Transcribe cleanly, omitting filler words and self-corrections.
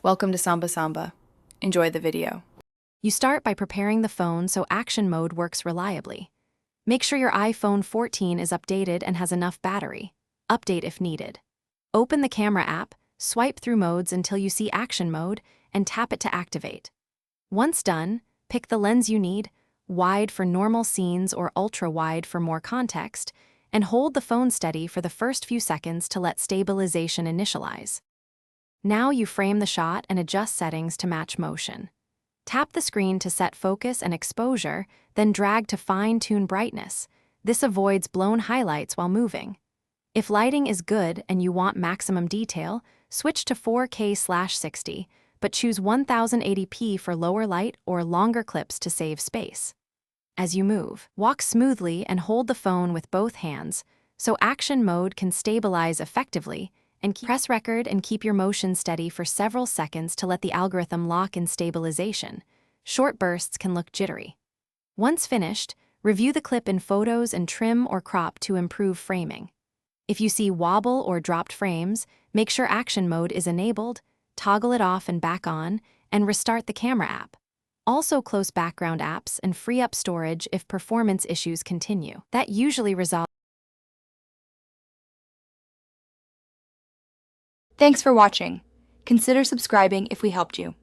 Welcome to Samba Samba. Enjoy the video. You start by preparing the phone so action mode works reliably. Make sure your iPhone 14 is updated and has enough battery. Update if needed. Open the camera app, swipe through modes until you see action mode, and tap it to activate. Once done, pick the lens you need, wide for normal scenes or ultra-wide for more context, and hold the phone steady for the first few seconds to let stabilization initialize. Now you frame the shot and adjust settings to match motion. Tap the screen to set focus and exposure, then drag to fine-tune brightness. This avoids blown highlights while moving. If lighting is good and you want maximum detail, switch to 4K/60, but choose 1080p for lower light or longer clips to save space. As you move, walk smoothly and hold the phone with both hands, so action mode can stabilize effectively, and press record and keep your motion steady for several seconds to let the algorithm lock in stabilization. Short bursts can look jittery. Once finished, review the clip in photos and trim or crop to improve framing. If you see wobble or dropped frames, make sure action mode is enabled, toggle it off and back on, and restart the camera app. Also close background apps and free up storage if performance issues continue. That usually resolves. Thanks for watching. Consider subscribing if we helped you.